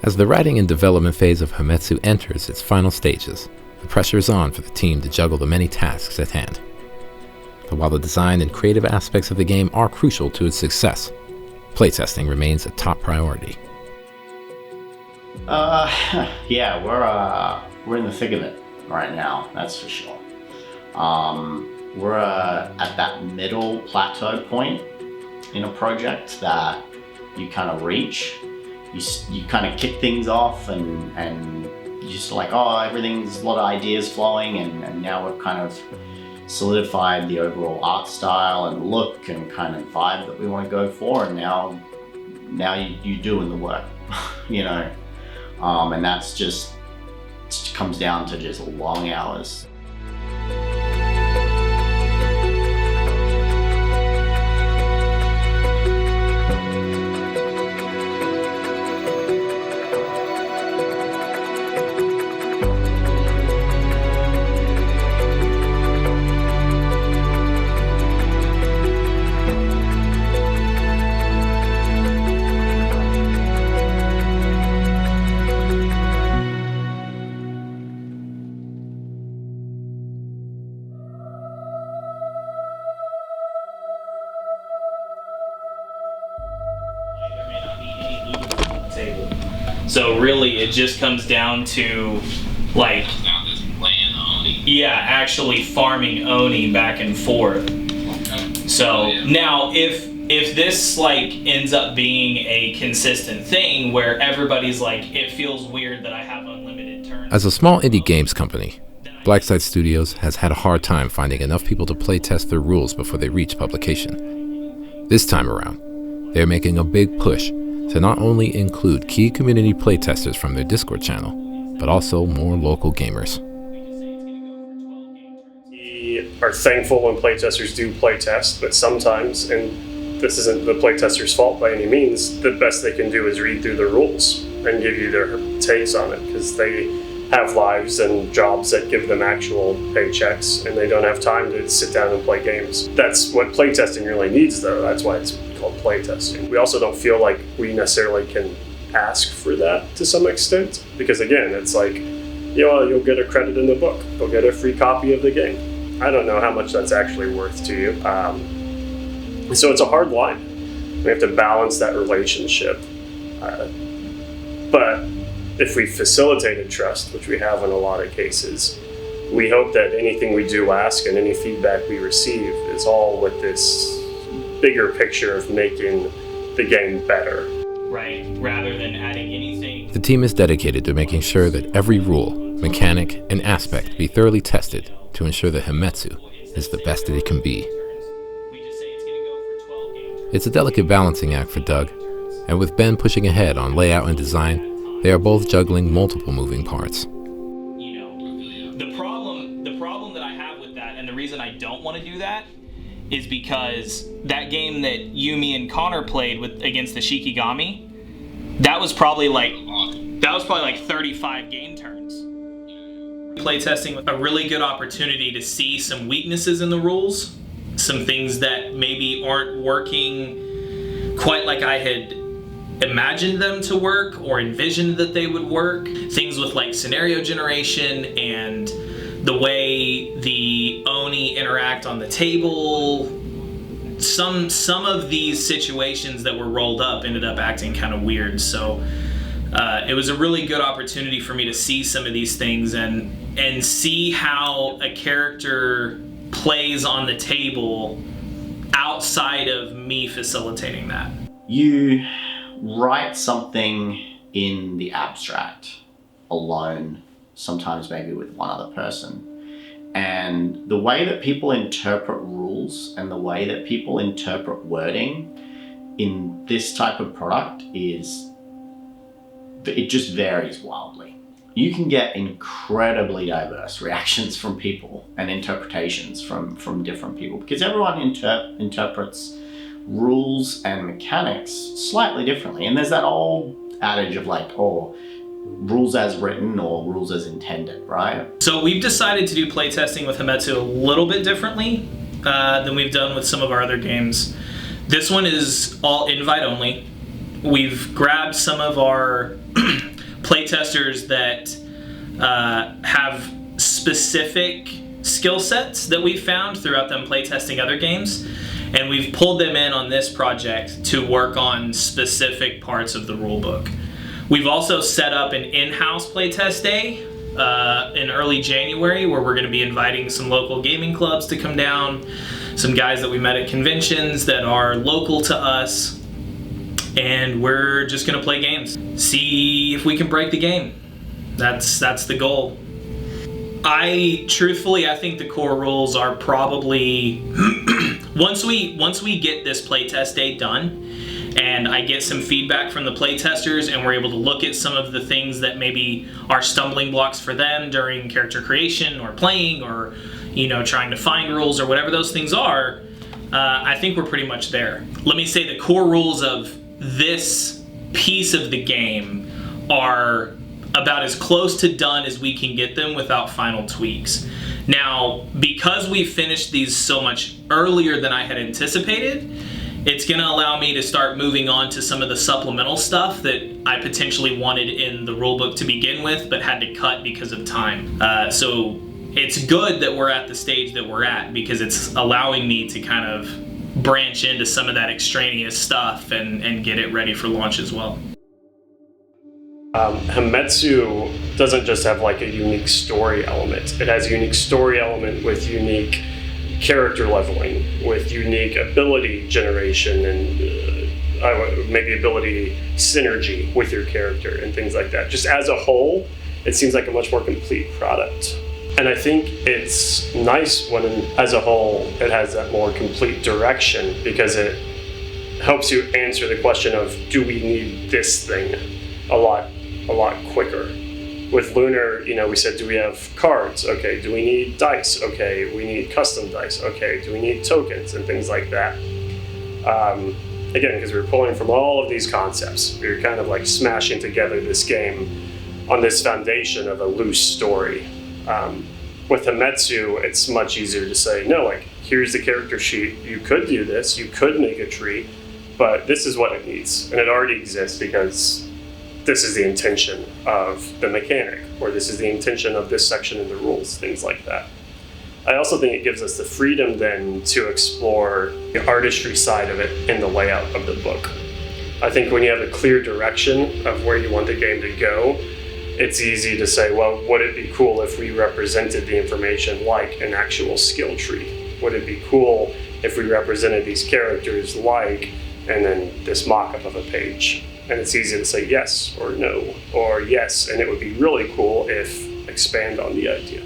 As the writing and development phase of Hametsu enters its final stages, the pressure is on for the team to juggle the many tasks at hand. But while the design and creative aspects of the game are crucial to its success, playtesting remains a top priority. Yeah, we're in the thick of it right now, that's for sure. We're at that middle plateau point in a project that you kind of reach. You kind of kick things off and you're just like, oh, everything's a lot of ideas flowing, and now we've kind of solidified the overall art style and look and kind of vibe that we want to go for, and now you're doing the work, you know, and that's just comes down to just long hours. So really, it just comes down to, like, actually farming Oni back and forth. So now, if this like ends up being a consistent thing where everybody's like, it feels weird that I have unlimited turns. As a small indie games company, Blackside Studios has had a hard time finding enough people to play test their rules before they reach publication. This time around, they're making a big push to not only include key community playtesters from their Discord channel, but also more local gamers. We are thankful when playtesters do playtest, but sometimes, and this isn't the playtester's fault by any means, the best they can do is read through the rules and give you their takes on it, because they have lives and jobs that give them actual paychecks, and they don't have time to sit down and play games. That's what playtesting really needs, though. That's why it's called playtesting. We also don't feel like we necessarily can ask for that to some extent, because again, it's like, you know, you'll get a credit in the book, you'll get a free copy of the game. I don't know how much that's actually worth to you. So it's a hard line. We have to balance that relationship. But if we facilitated trust, which we have in a lot of cases, we hope that anything we do ask and any feedback we receive is all with this bigger picture of making the game better. Right, rather than adding anything. The team is dedicated to making sure that every rule, mechanic, and aspect be thoroughly tested to ensure that Hametsu is the best that it can be. It's a delicate balancing act for Doug, and with Ben pushing ahead on layout and design, they are both juggling multiple moving parts. You know, the problem that I have with that, and the reason I don't want to do that, is because that game that you, me, and Connor played against the Shikigami, that was probably like 35 game turns. Playtesting, a really good opportunity to see some weaknesses in the rules, some things that maybe aren't working quite like I had imagined them to work or envisioned that they would work. Things with like scenario generation and the way the Oni interact on the table. Some of these situations that were rolled up ended up acting kind of weird. So it was a really good opportunity for me to see some of these things and see how a character plays on the table outside of me facilitating that. You write something in the abstract alone, sometimes maybe with one other person. And the way that people interpret rules and the way that people interpret wording in this type of product it just varies wildly. You can get incredibly diverse reactions from people and interpretations from different people, because everyone interprets rules and mechanics slightly differently. And there's that old adage of like, oh, rules as written or rules as intended, right? So we've decided to do playtesting with Hametsu a little bit differently than we've done with some of our other games. This one is all invite only. We've grabbed some of our playtesters that have specific skill sets that we've found throughout them playtesting other games, and we've pulled them in on this project to work on specific parts of the rulebook. We've also set up an in-house playtest day in early January, where we're going to be inviting some local gaming clubs to come down, some guys that we met at conventions that are local to us, and we're just going to play games, see if we can break the game. That's the goal. I think the core rules are probably once we get this playtest day done and I get some feedback from the playtesters and we're able to look at some of the things that maybe are stumbling blocks for them during character creation or playing, or trying to find rules or whatever those things are, I think we're pretty much there. Let me say the core rules of this piece of the game are about as close to done as we can get them without final tweaks. Now, because we finished these so much earlier than I had anticipated, it's gonna allow me to start moving on to some of the supplemental stuff that I potentially wanted in the rulebook to begin with, but had to cut because of time. So it's good that we're at the stage that we're at, because it's allowing me to kind of branch into some of that extraneous stuff and get it ready for launch as well. Hametsu doesn't just have like a unique story element. It has a unique story element with unique character leveling, with unique ability generation, and maybe ability synergy with your character and things like that. Just as a whole, it seems like a much more complete product. And I think it's nice when, as a whole, it has that more complete direction, because it helps you answer the question of, do we need this thing a lot quicker. With Lunar, we said, do we have cards? Okay. Do we need dice? Okay. We need custom dice. Okay. Do we need tokens and things like that? Again, because we were pulling from all of these concepts, we were kind of like smashing together this game on this foundation of a loose story. With Hametsu, it's much easier to say, no, like, here's the character sheet. You could do this. You could make a tree, but this is what it needs. And it already exists because this is the intention of the mechanic, or this is the intention of this section in the rules, things like that. I also think it gives us the freedom then to explore the artistry side of it in the layout of the book. I think when you have a clear direction of where you want the game to go, it's easy to say, well, would it be cool if we represented the information like an actual skill tree? Would it be cool if we represented these characters like, and then this mock-up of a page? And it's easy to say yes or no, or yes, and it would be really cool if expand on the idea.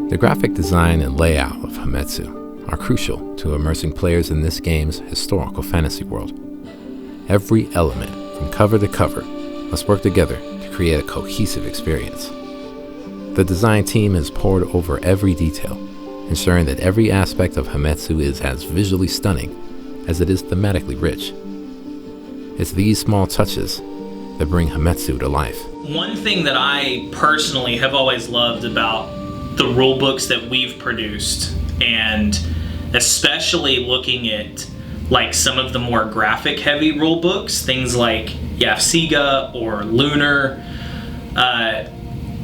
The graphic design and layout of Hametsu are crucial to immersing players in this game's historical fantasy world. Every element, from cover to cover, must work together to create a cohesive experience. The design team has pored over every detail, ensuring that every aspect of Hametsu is as visually stunning as it is thematically rich. It's these small touches that bring Hametsu to life. One thing that I personally have always loved about the rule books that we've produced, and especially looking at like some of the more graphic heavy rule books, things like Yafsiga or Lunar,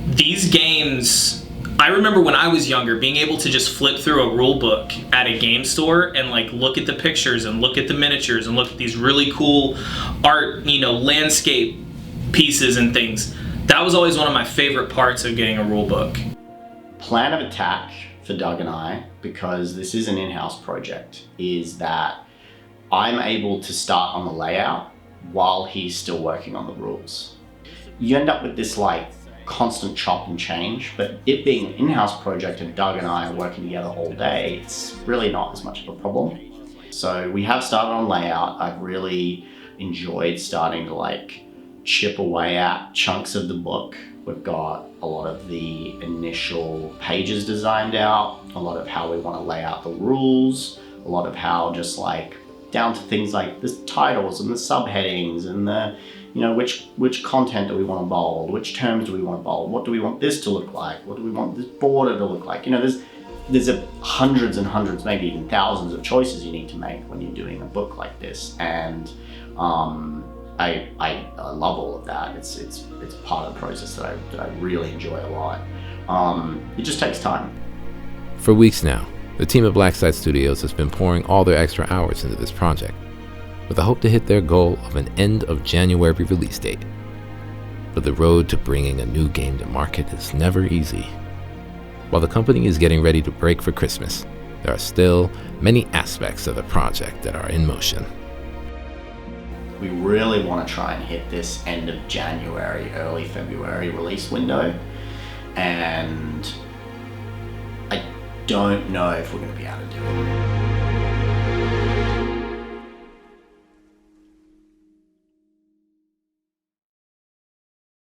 these games, I remember when I was younger being able to just flip through a rule book at a game store and like look at the pictures and look at the miniatures and look at these really cool art, landscape pieces and things. That was always one of my favorite parts of getting a rule book. Plan of attack for Doug and I, because this is an in-house project, is that I'm able to start on the layout while he's still working on the rules. You end up with this like constant chop and change, but it being an in-house project and Doug and I are working together all day, it's really not as much of a problem. So we have started on layout. I've really enjoyed starting to like chip away at chunks of the book. We've got a lot of the initial pages designed out, a lot of how we want to lay out the rules, a lot of how just like down to things like the titles and the subheadings and the, which content do we want to bold, which terms do we want to bold, what do we want this to look like, what do we want this border to look like. There's hundreds and hundreds, maybe even thousands of choices you need to make when you're doing a book like this. And I love all of that. It's part of the process that I really enjoy a lot. It just takes time. For weeks now, the team at Blackside Studios has been pouring all their extra hours into this project, with the hope to hit their goal of an end of January release date. But the road to bringing a new game to market is never easy. While the company is getting ready to break for Christmas, there are still many aspects of the project that are in motion. We really want to try and hit this end of January, early February release window, and I don't know if we're going to be able to do it.